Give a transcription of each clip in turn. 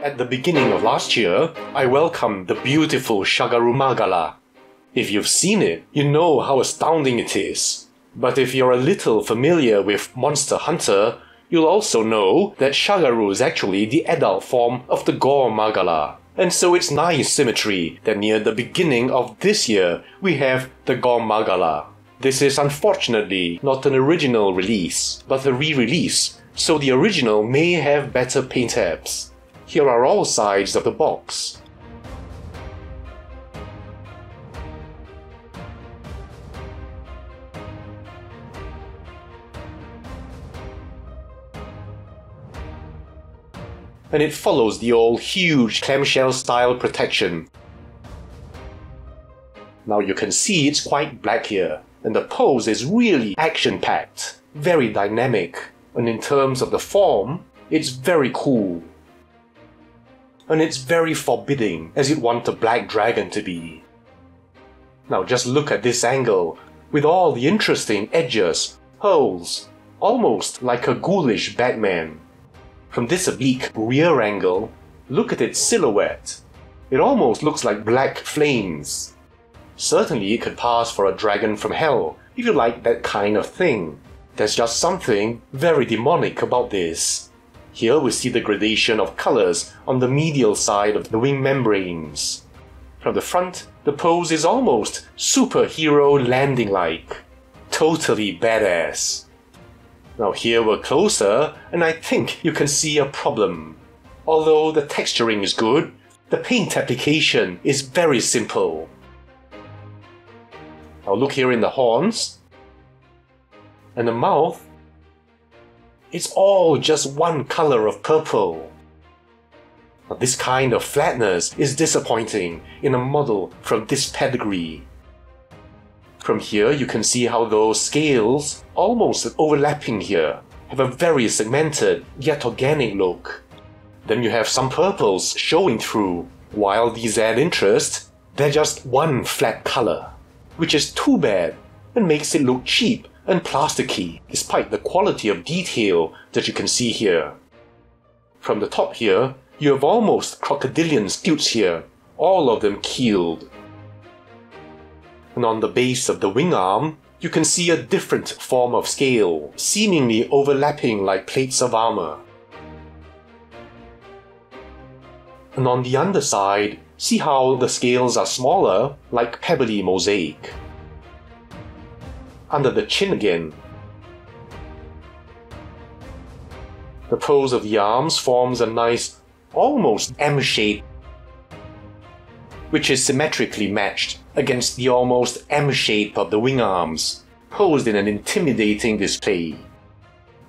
At the beginning of last year, I welcomed the beautiful Gore Magala. If you've seen it, you know how astounding it is. But if you're a little familiar with Monster Hunter, you'll also know that Shagaru is actually the adult form of the Gore Magala. And so it's nice symmetry that near the beginning of this year, we have the Gore Magala. This is unfortunately not an original release, but a re-release, so the original may have better paint apps. Here are all sides of the box. And it follows the old huge clamshell style protection. Now you can see it's quite black here, and the pose is really action-packed, very dynamic, and in terms of the form, it's very cool. And it's very forbidding, as you'd want a black dragon to be. Now just look at this angle, with all the interesting edges, holes, almost like a ghoulish Batman. From this oblique rear angle, look at its silhouette. It almost looks like black flames. Certainly it could pass for a dragon from hell, if you like that kind of thing. There's just something very demonic about this. Here we see the gradation of colors on the medial side of the wing membranes. From the front, the pose is almost superhero landing-like. Totally badass. Now here we're closer, and I think you can see a problem. Although the texturing is good, the paint application is very simple. Now look here in the horns, and the mouth. It's all just one color of purple. Now this kind of flatness is disappointing in a model from this pedigree. From here you can see how those scales, almost overlapping here, have a very segmented yet organic look. Then you have some purples showing through. While these add interest, they're just one flat color, which is too bad and makes it look cheap and plasticky, despite the quality of detail that you can see here. From the top here, you have almost crocodilian scutes here, all of them keeled. And on the base of the wing arm, you can see a different form of scale, seemingly overlapping like plates of armor. And on the underside, see how the scales are smaller, like pebbly mosaic. Under the chin again, the pose of the arms forms a nice, almost M shape, which is symmetrically matched against the almost M shape of the wing arms, posed in an intimidating display.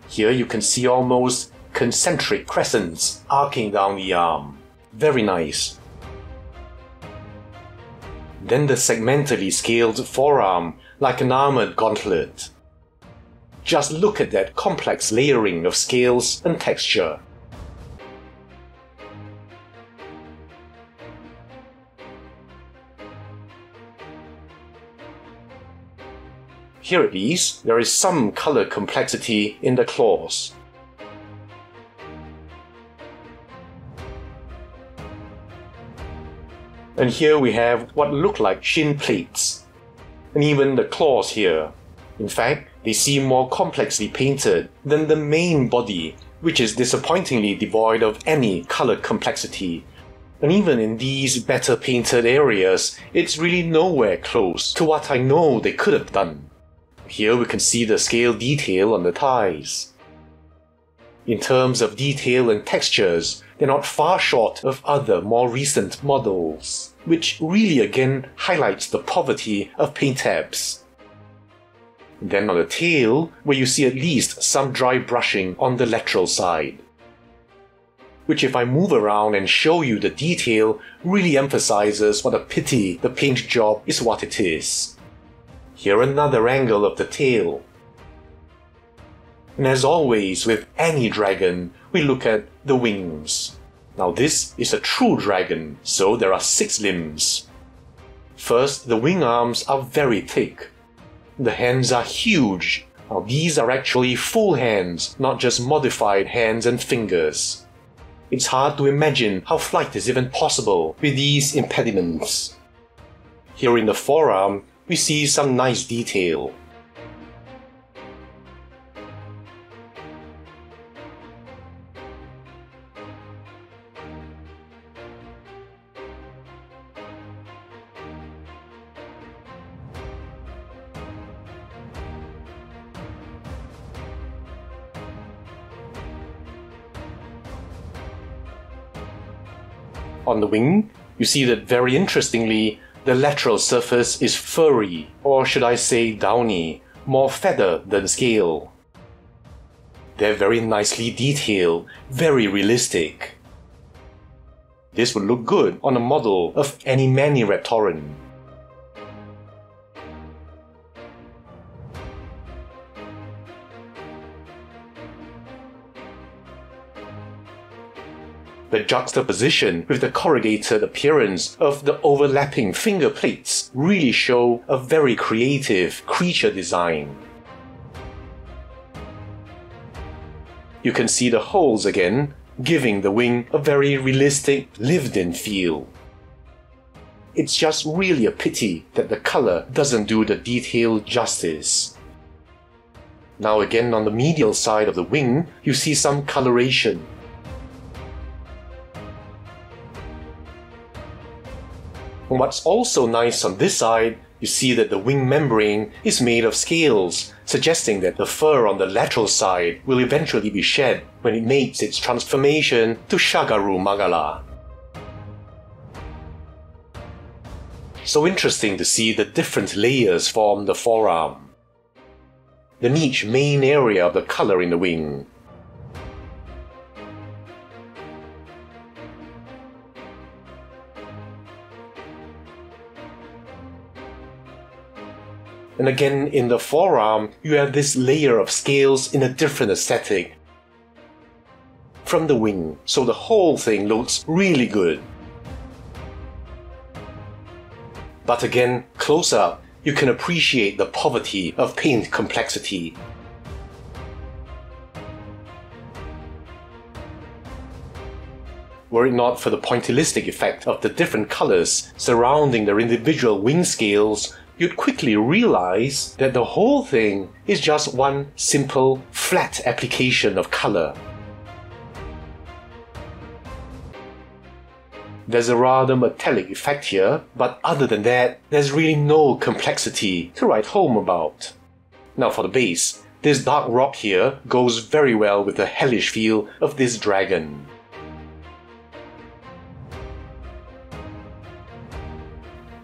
Here you can see almost concentric crescents arcing down the arm. Very nice. Then the segmentally scaled forearm, like an armored gauntlet. Just look at that complex layering of scales and texture. Here at least, there is some color complexity in the claws. And here we have what look like shin plates. And even the claws here. In fact, they seem more complexly painted than the main body, which is disappointingly devoid of any color complexity. And even in these better painted areas, it's really nowhere close to what I know they could have done. Here we can see the scale detail on the thighs. In terms of detail and textures, they're not far short of other more recent models, which really again highlights the poverty of paint apps. Then on the tail, where you see at least some dry brushing on the lateral side, which if I move around and show you the detail, really emphasizes what a pity the paint job is what it is. Here another angle of the tail. And as always with any dragon, we look at the wings. Now this is a true dragon, so there are 6 limbs. First, the wing arms are very thick. The hands are huge. Now these are actually full hands, not just modified hands and fingers. it's hard to imagine how flight is even possible with these impediments. Here in the forearm, we see some nice detail. On the wing, you see that very interestingly, the lateral surface is furry, or should I say downy, more feather than scale. They're very nicely detailed, very realistic. This would look good on a model of any Maniraptoran. The juxtaposition with the corrugated appearance of the overlapping finger plates really show a very creative creature design. You can see the holes again, giving the wing a very realistic, lived-in feel. It's just really a pity that the color doesn't do the detail justice. Now again on the medial side of the wing, you see some coloration. And what's also nice on this side, you see that the wing membrane is made of scales, suggesting that the fur on the lateral side will eventually be shed when it makes its transformation to Gore Magala. So interesting to see the different layers form the forearm. Then each main area of the color in the wing. And again in the forearm, you have this layer of scales in a different aesthetic from the wing, so the whole thing looks really good. But again, close up, you can appreciate the poverty of paint complexity. Were it not for the pointillistic effect of the different colors surrounding their individual wing scales, you'd quickly realize that the whole thing is just one simple, flat application of color. There's a rather metallic effect here, but other than that, there's really no complexity to write home about. Now for the base, this dark rock here goes very well with the hellish feel of this dragon.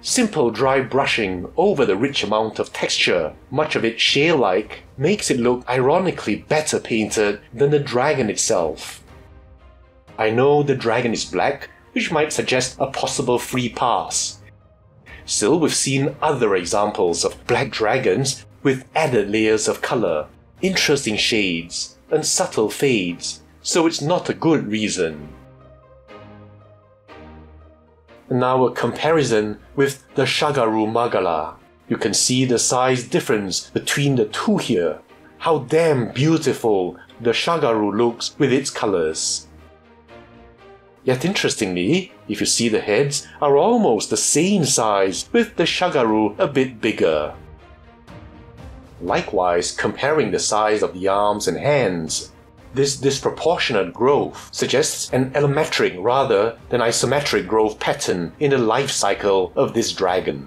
Simple dry brushing over the rich amount of texture, much of it shale-like, makes it look ironically better painted than the dragon itself. I know the dragon is black, which might suggest a possible free pass. Still, we've seen other examples of black dragons with added layers of color, interesting shades, and subtle fades, so it's not a good reason. And now a comparison with the Gore Magala. You can see the size difference between the two here. How damn beautiful the Gore looks with its colors. Yet interestingly, if you see the heads are almost the same size with the Gore a bit bigger. Likewise, comparing the size of the arms and hands, this disproportionate growth suggests an allometric rather than isometric growth pattern in the life cycle of this dragon.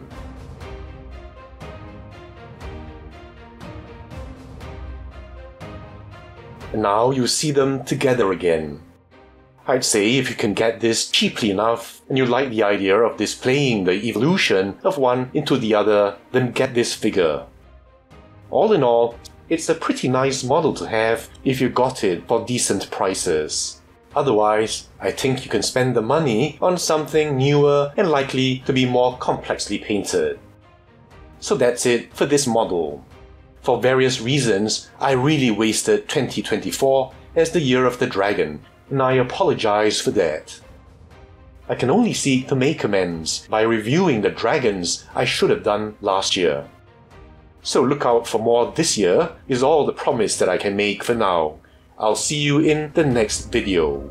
And now you see them together again. I'd say if you can get this cheaply enough and you like the idea of displaying the evolution of one into the other, then get this figure. All in all, it's a pretty nice model to have if you got it for decent prices. Otherwise, I think you can spend the money on something newer and likely to be more complexly painted. So that's it for this model. For various reasons, I really wasted 2024 as the year of the dragon, and I apologize for that. I can only seek to make amends by reviewing the dragons I should have done last year. So look out for more this year is all the promise that I can make for now. I'll see you in the next video.